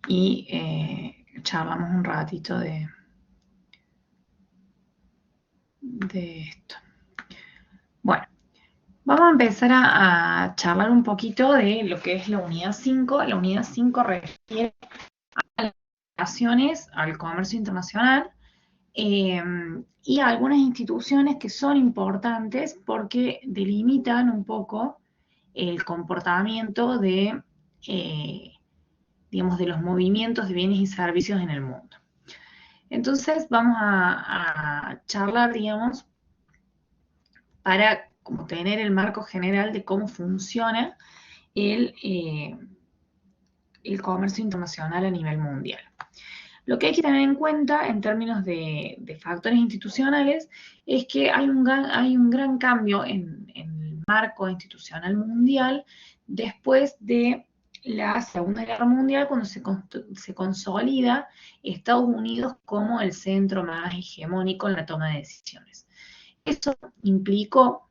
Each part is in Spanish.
y charlamos un ratito de esto. Bueno, vamos a empezar a charlar un poquito de lo que es la unidad 5. La unidad 5 refiere a las relaciones al comercio internacional y a algunas instituciones que son importantes porque delimitan un poco el comportamiento de, digamos, de los movimientos de bienes y servicios en el mundo. Entonces vamos a charlar, digamos, para como tener el marco general de cómo funciona el, el comercio internacional a nivel mundial. Lo que hay que tener en cuenta en términos de factores institucionales es que hay un gran cambio en el marco institucional mundial después de la Segunda Guerra Mundial, cuando se consolida Estados Unidos como el centro más hegemónico en la toma de decisiones. Eso implicó,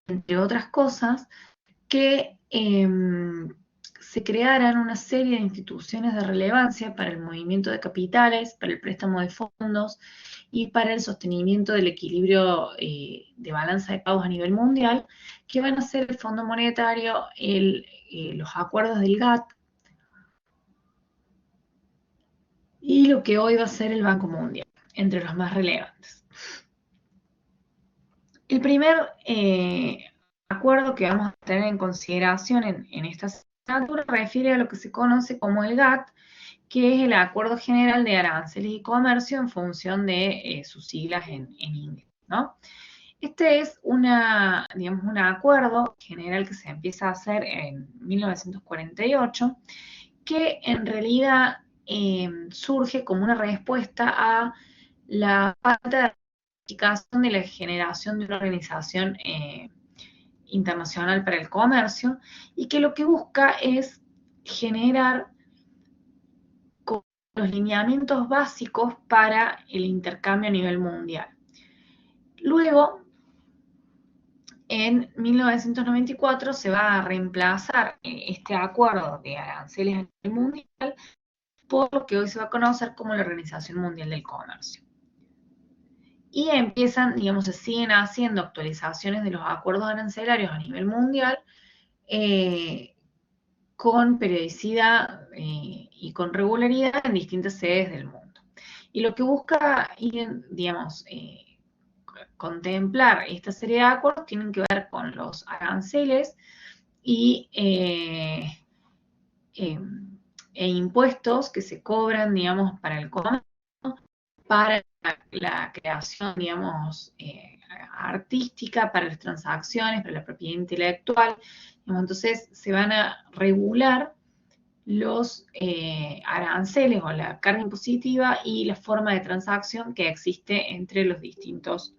entre otras cosas, que se crearan una serie de instituciones de relevancia para el movimiento de capitales, para el préstamo de fondos y para el sostenimiento del equilibrio de balanza de pagos a nivel mundial, que van a ser el Fondo Monetario, los acuerdos del GATT y lo que hoy va a ser el Banco Mundial, entre los más relevantes. El primer acuerdo que vamos a tener en consideración en esta asignatura refiere a lo que se conoce como el GATT, que es el Acuerdo General de Aranceles y Comercio en función de sus siglas en inglés, ¿no? Este es digamos, un acuerdo general que se empieza a hacer en 1948, que en realidad surge como una respuesta a la falta de ratificación de la generación de una organización internacional para el comercio, y que lo que busca es generar los lineamientos básicos para el intercambio a nivel mundial. Luego, en 1994 se va a reemplazar este acuerdo de aranceles a nivel mundial por lo que hoy se va a conocer como la Organización Mundial del Comercio. Y empiezan, digamos, se siguen haciendo actualizaciones de los acuerdos arancelarios a nivel mundial con periodicidad y con regularidad en distintas sedes del mundo. Y lo que busca, digamos, contemplar esta serie de acuerdos tienen que ver con los aranceles y e impuestos que se cobran, digamos, para el comercio, para la creación, digamos, artística, para las transacciones, para la propiedad intelectual. Entonces se van a regular los aranceles o la carga impositiva y la forma de transacción que existe entre los distintos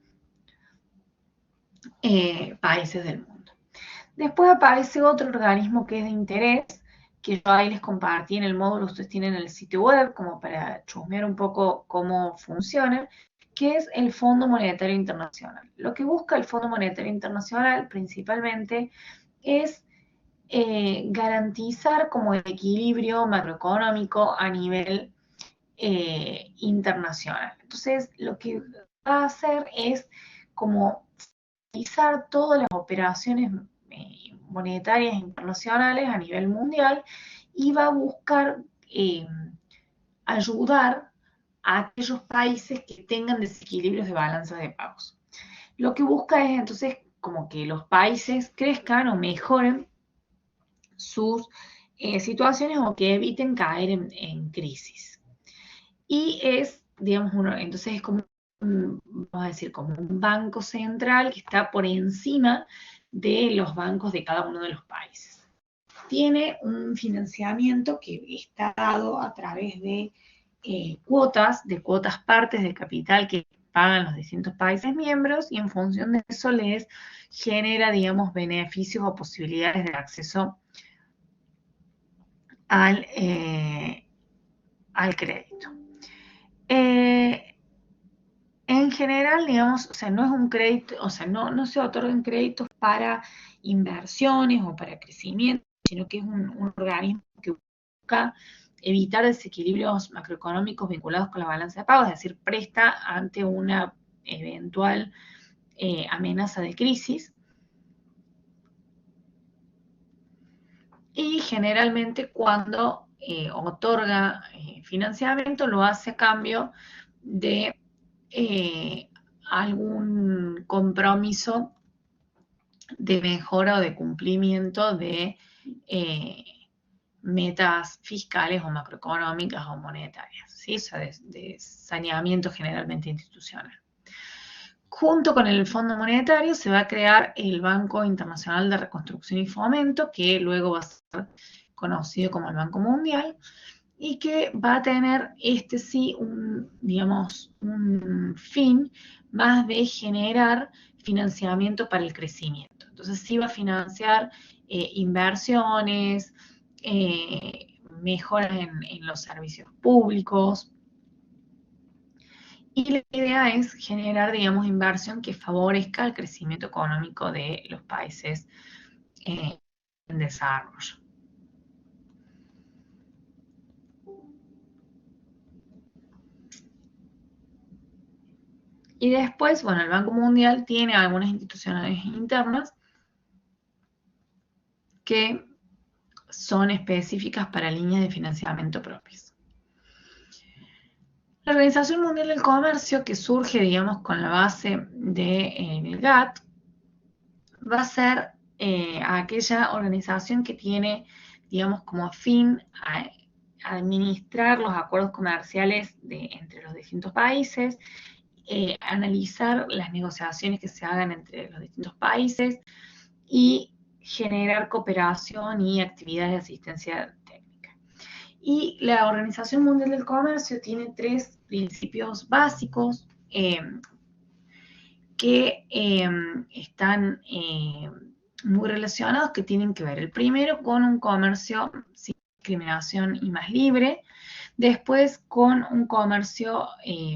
países del mundo. Después aparece otro organismo que es de interés, que yo ahí les compartí en el módulo, ustedes tienen en el sitio web, como para chusmear un poco cómo funciona, que es el Fondo Monetario Internacional. Lo que busca el Fondo Monetario Internacional principalmente es garantizar como el equilibrio macroeconómico a nivel internacional. Entonces, lo que va a hacer es como realizar todas las operaciones monetarias internacionales a nivel mundial y va a buscar ayudar a aquellos países que tengan desequilibrios de balanza de pagos. Lo que busca es entonces como que los países crezcan o mejoren sus situaciones o que eviten caer en crisis. Y es, digamos, entonces es como vamos a decir, como un banco central que está por encima de los bancos de cada uno de los países. Tiene un financiamiento que está dado a través de cuotas partes del capital que pagan los distintos países miembros, y en función de eso les genera, digamos, beneficios o posibilidades de acceso al crédito. En general, digamos, o sea, no es un crédito, o sea, no se otorgan créditos para inversiones o para crecimiento, sino que es un organismo que busca evitar desequilibrios macroeconómicos vinculados con la balanza de pagos, es decir, presta ante una eventual amenaza de crisis. Y generalmente cuando otorga financiamiento lo hace a cambio de algún compromiso de mejora o de cumplimiento de metas fiscales o macroeconómicas o monetarias, ¿sí? O sea, de saneamiento generalmente institucional. Junto con el Fondo Monetario se va a crear el Banco Internacional de Reconstrucción y Fomento, que luego va a ser conocido como el Banco Mundial, y que va a tener sí digamos, un fin más de generar financiamiento para el crecimiento. Entonces sí va a financiar inversiones, mejoras en los servicios públicos, y la idea es generar, digamos, inversión que favorezca el crecimiento económico de los países en desarrollo. Y después, bueno, el Banco Mundial tiene algunas instituciones internas que son específicas para líneas de financiamiento propias. La Organización Mundial del Comercio, que surge, digamos, con la base del GATT, va a ser aquella organización que tiene, digamos, como fin a administrar los acuerdos comerciales entre los distintos países, analizar las negociaciones que se hagan entre los distintos países y generar cooperación y actividades de asistencia técnica. Y la Organización Mundial del Comercio tiene 3 principios básicos que están muy relacionados, que tienen que ver, el primero, con un comercio sin discriminación y más libre, después con un comercio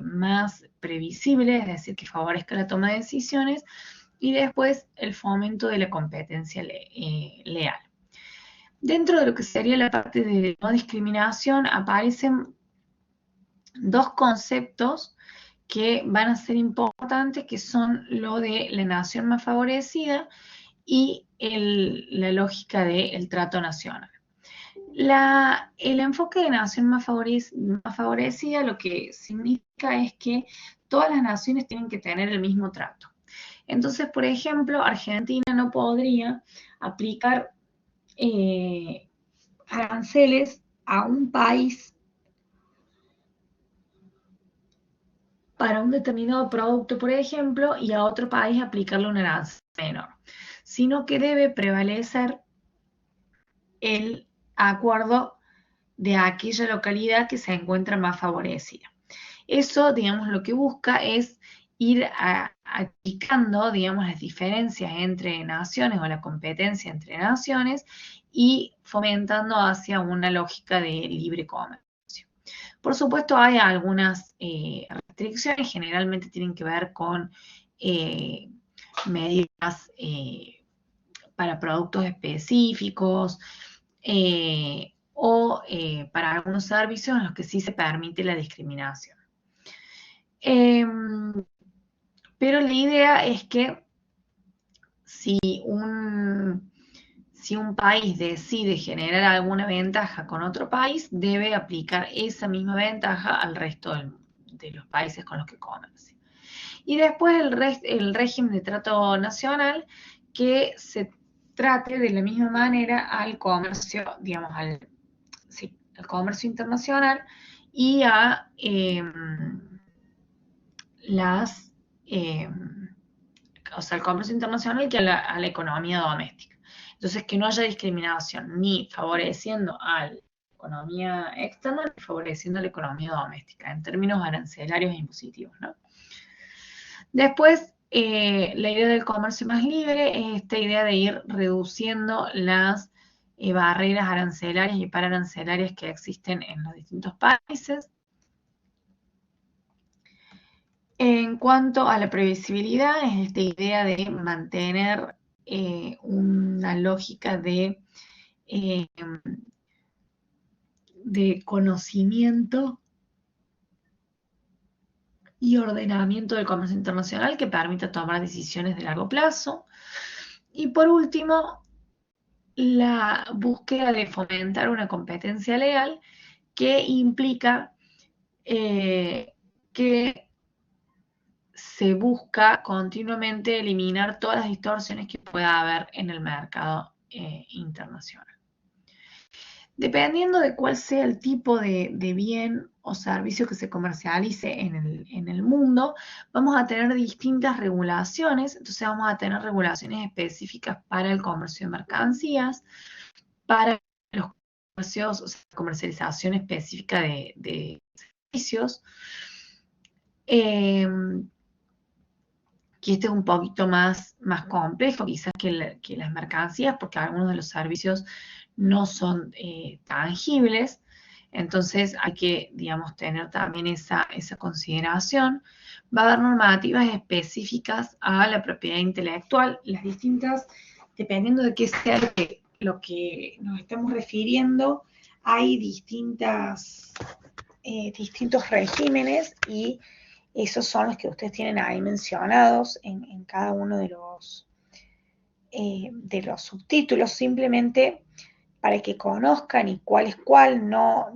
más previsible, es decir, que favorezca la toma de decisiones, y después el fomento de la competencia leal. Dentro de lo que sería la parte de no discriminación aparecen 2 conceptos que van a ser importantes, que son lo de la nación más favorecida y la lógica del trato nacional. El enfoque de nación más favorecida lo que significa es que todas las naciones tienen que tener el mismo trato. Entonces, por ejemplo, Argentina no podría aplicar aranceles a un país para un determinado producto, por ejemplo, y a otro país aplicarle un arancel menor, sino que debe prevalecer el acuerdo de aquella localidad que se encuentra más favorecida. Eso, digamos, lo que busca es ir achicando, digamos, las diferencias entre naciones o la competencia entre naciones y fomentando hacia una lógica de libre comercio. Por supuesto, hay algunas restricciones, generalmente tienen que ver con medidas para productos específicos o para algunos servicios en los que sí se permite la discriminación. Pero la idea es que si un país decide generar alguna ventaja con otro país, debe aplicar esa misma ventaja al resto de los países con los que comercia. Y después el régimen de trato nacional, que se trate de la misma manera al comercio, digamos, al comercio internacional y a o sea, el comercio internacional que a la economía doméstica. Entonces, que no haya discriminación ni favoreciendo a la economía externa ni favoreciendo a la economía doméstica en términos arancelarios e impositivos, ¿no? Después, la idea del comercio más libre es esta idea de ir reduciendo las barreras arancelarias y pararancelarias que existen en los distintos países. En cuanto a la previsibilidad, es esta idea de mantener una lógica de de conocimiento y ordenamiento del comercio internacional que permita tomar decisiones de largo plazo. Y por último, la búsqueda de fomentar una competencia legal que implica que se busca continuamente eliminar todas las distorsiones que pueda haber en el mercado internacional. Dependiendo de cuál sea el tipo de bien o servicio que se comercialice en el mundo, vamos a tener distintas regulaciones. Entonces vamos a tener regulaciones específicas para el comercio de mercancías, para los comercios, o sea, comercialización específica de servicios, que este es un poquito más complejo quizás que las mercancías, porque algunos de los servicios no son tangibles. Entonces hay que, digamos, tener también esa consideración. Va a haber normativas específicas a la propiedad intelectual, las distintas, dependiendo de qué sea lo que nos estamos refiriendo, hay distintos regímenes y esos son los que ustedes tienen ahí mencionados en cada uno de los subtítulos, simplemente para que conozcan y cuál es cuál. No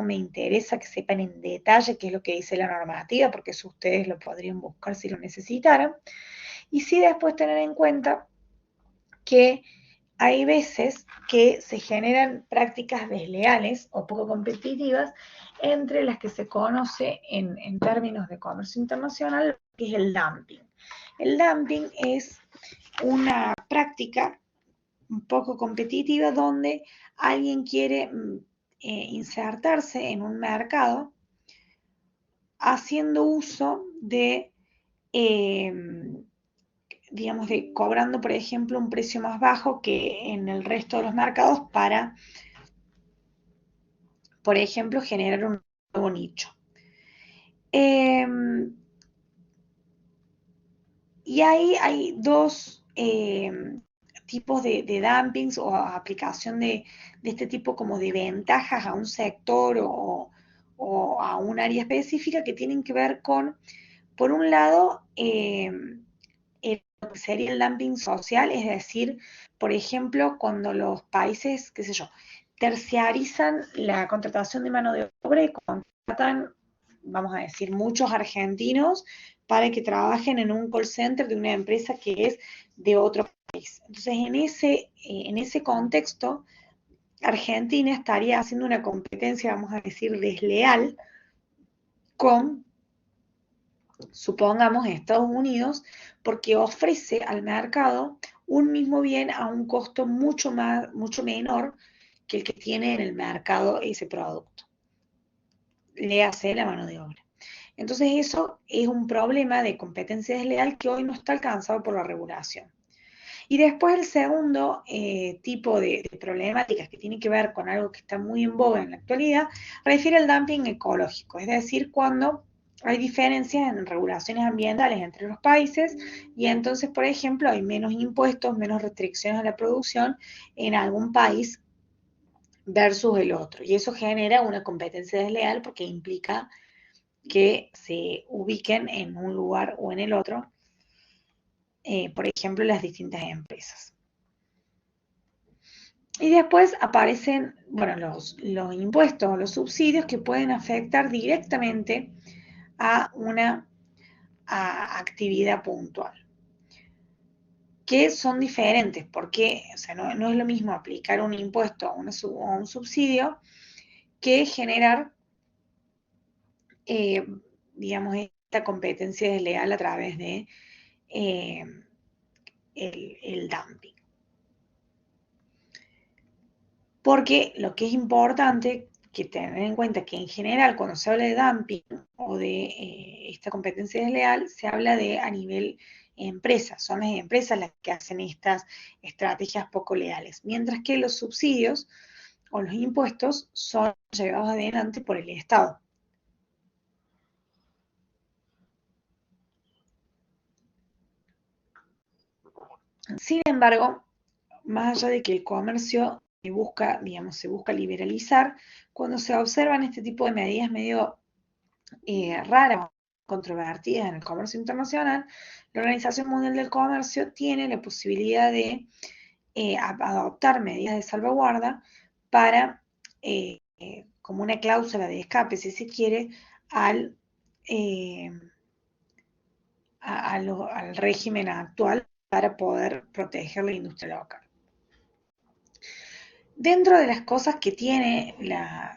me interesa que sepan en detalle qué es lo que dice la normativa, porque eso ustedes lo podrían buscar si lo necesitaran. Y sí después tener en cuenta que hay veces que se generan prácticas desleales o poco competitivas entre las que se conoce en términos de comercio internacional, que es el dumping. El dumping es una práctica un poco competitiva donde alguien quiere insertarse en un mercado haciendo uso de, digamos, de cobrando, por ejemplo, un precio más bajo que en el resto de los mercados para, por ejemplo, generar un nuevo nicho. Y ahí hay dos tipos de dumpings o aplicación de este tipo como de ventajas a un sector o a un área específica que tienen que ver con, por un lado, lo que sería el dumping social, es decir, por ejemplo, cuando los países, qué sé yo, terciarizan la contratación de mano de obra y contratan, vamos a decir, muchos argentinos para que trabajen en un call center de una empresa que es de otro país. Entonces, en ese contexto, Argentina estaría haciendo una competencia, vamos a decir, desleal con, supongamos, Estados Unidos, porque ofrece al mercado un mismo bien a un costo mucho menor que el que tiene en el mercado ese producto. Le hace la mano de obra. Entonces eso es un problema de competencia desleal que hoy no está alcanzado por la regulación. Y después el segundo tipo de problemáticas que tiene que ver con algo que está muy en boga en la actualidad, refiere al dumping ecológico, es decir, cuando hay diferencias en regulaciones ambientales entre los países y entonces, por ejemplo, hay menos impuestos, menos restricciones a la producción en algún país versus el otro. Y eso genera una competencia desleal porque implica que se ubiquen en un lugar o en el otro, por ejemplo, las distintas empresas. Y después aparecen, bueno, los impuestos o los subsidios que pueden afectar directamente a una actividad puntual, que son diferentes, porque o sea, no es lo mismo aplicar un impuesto o un subsidio que generar, digamos, esta competencia desleal a través de el dumping. Porque lo que es importante que tener en cuenta que en general cuando se habla de dumping o de esta competencia desleal, se habla de a nivel empresa, son las empresas las que hacen estas estrategias poco leales, mientras que los subsidios o los impuestos son llevados adelante por el Estado. Sin embargo, más allá de que el comercio busca, digamos, se busca liberalizar, cuando se observan este tipo de medidas medio raras, controvertidas en el comercio internacional, la Organización Mundial del Comercio tiene la posibilidad de adoptar medidas de salvaguarda para, como una cláusula de escape, si se quiere, al, eh, al régimen actual para poder proteger la industria local. Dentro de las cosas que tiene,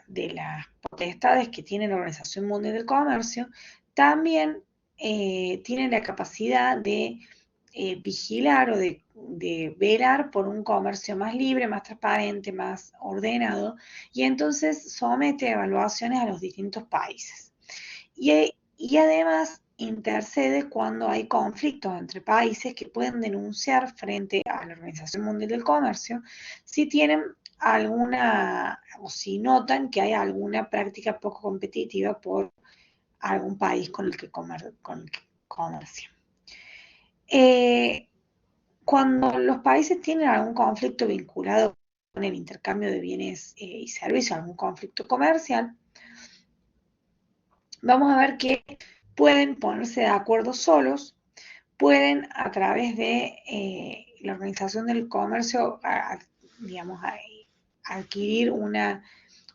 de las potestades que tiene la Organización Mundial del Comercio, también tiene la capacidad de vigilar o de velar por un comercio más libre, más transparente, más ordenado, y entonces somete evaluaciones a los distintos países. Y además intercede cuando hay conflictos entre países que pueden denunciar frente a la Organización Mundial del Comercio si tienen alguna, o si notan que hay alguna práctica poco competitiva por algún país con el que comercian. Cuando los países tienen algún conflicto vinculado con el intercambio de bienes y servicios, algún conflicto comercial, vamos a ver que pueden ponerse de acuerdo solos, pueden a través de la Organización del Comercio, digamos, adquirir una,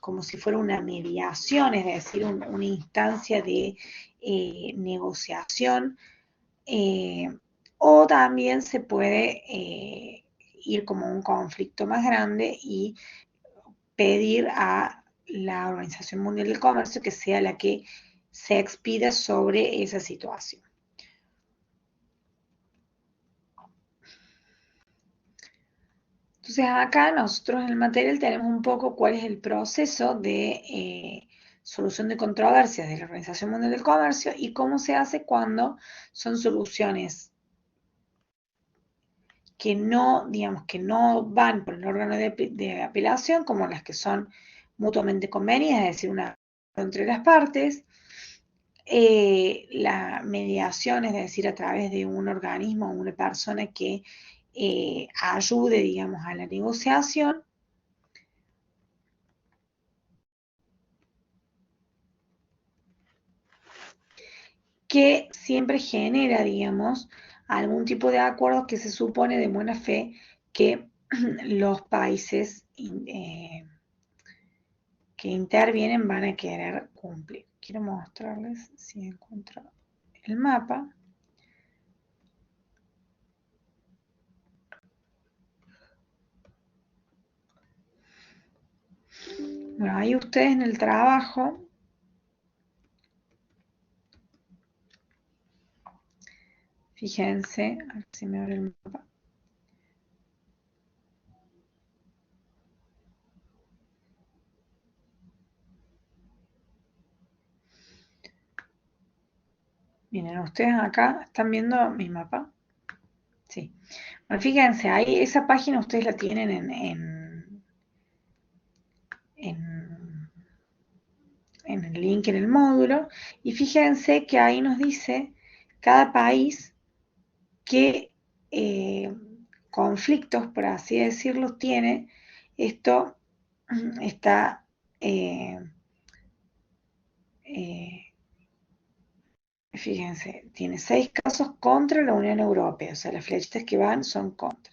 como si fuera una mediación, es decir, una instancia de negociación, o también se puede ir como un conflicto más grande y pedir a la Organización Mundial del Comercio que sea la que se expida sobre esa situación. Entonces acá nosotros en el material tenemos un poco cuál es el proceso de solución de controversias de la Organización Mundial del Comercio y cómo se hace cuando son soluciones que no, digamos, que no van por el órgano de apelación, como las que son mutuamente convenidas, es decir, una entre las partes, la mediación, es decir, a través de un organismo o una persona que ayude, digamos, a la negociación, que siempre genera, digamos, algún tipo de acuerdo que se supone de buena fe que los países que intervienen van a querer cumplir. Quiero mostrarles si encuentro el mapa. Bueno, ahí ustedes en el trabajo fíjense, a ver si me abre el mapa. Miren, ustedes acá están viendo mi mapa. Sí. Bueno, fíjense, ahí esa página ustedes la tienen en el link en el módulo. Y fíjense que ahí nos dice cada país qué conflictos, por así decirlo, tiene. Esto está fíjense, tiene 6 casos contra la Unión Europea, o sea, las flechitas que van son contra.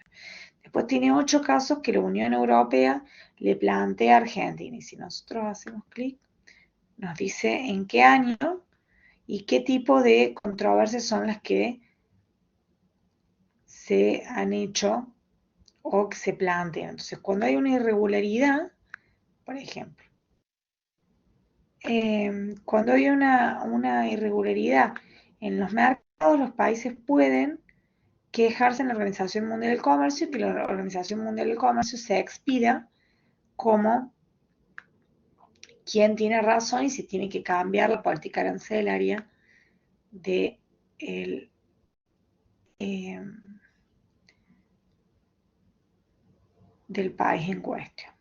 Después tiene 8 casos que la Unión Europea le plantea a Argentina, y si nosotros hacemos clic, nos dice en qué año y qué tipo de controversias son las que se han hecho o que se plantean. Entonces, cuando hay una irregularidad, por ejemplo, cuando hay una irregularidad en los mercados, los países pueden quejarse en la Organización Mundial del Comercio y que la Organización Mundial del Comercio se expida como quien tiene razón y si tiene que cambiar la política arancelaria de eh, del país en cuestión.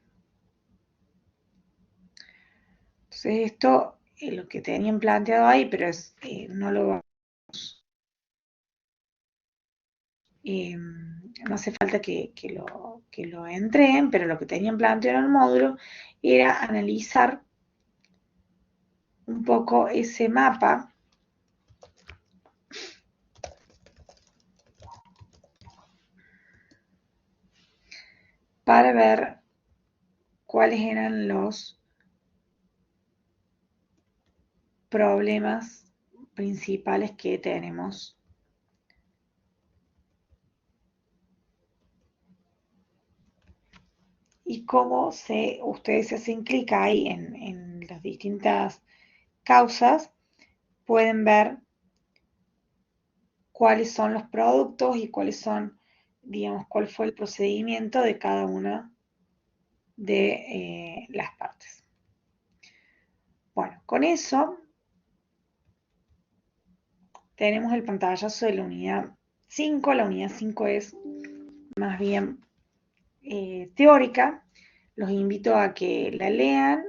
Entonces esto es lo que tenían planteado ahí, pero no lo vamos no hace falta que lo entreguen, pero lo que tenían planteado en el módulo era analizar un poco ese mapa para ver cuáles eran los problemas principales que tenemos y cómo ustedes se hacen clic ahí en las distintas causas, pueden ver cuáles son los productos y cuáles son, digamos, cuál fue el procedimiento de cada una de las partes. Bueno, con eso tenemos el pantallazo de la unidad 5. La unidad 5 es más bien teórica. Los invito a que la lean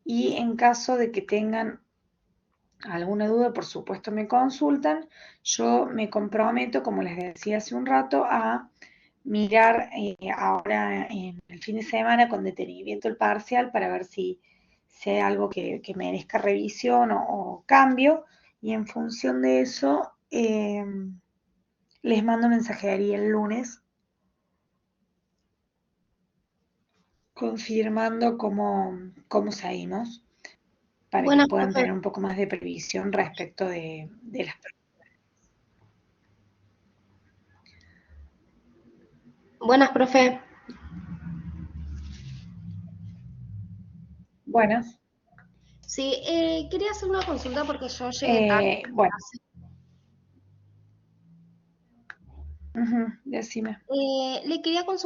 y en caso de que tengan alguna duda, por supuesto me consultan. Yo me comprometo, como les decía hace un rato, a mirar ahora en el fin de semana con detenimiento el parcial para ver si hay algo que merezca revisión o cambio, y en función de eso les mando mensajería el lunes confirmando cómo seguimos, para que Buenas, puedan profe. tener un poco más de previsión respecto de las. Buenas, profe. Buenas. Sí, quería hacer una consulta porque yo llegué tarde a Bueno, clase. decime. Le quería consultar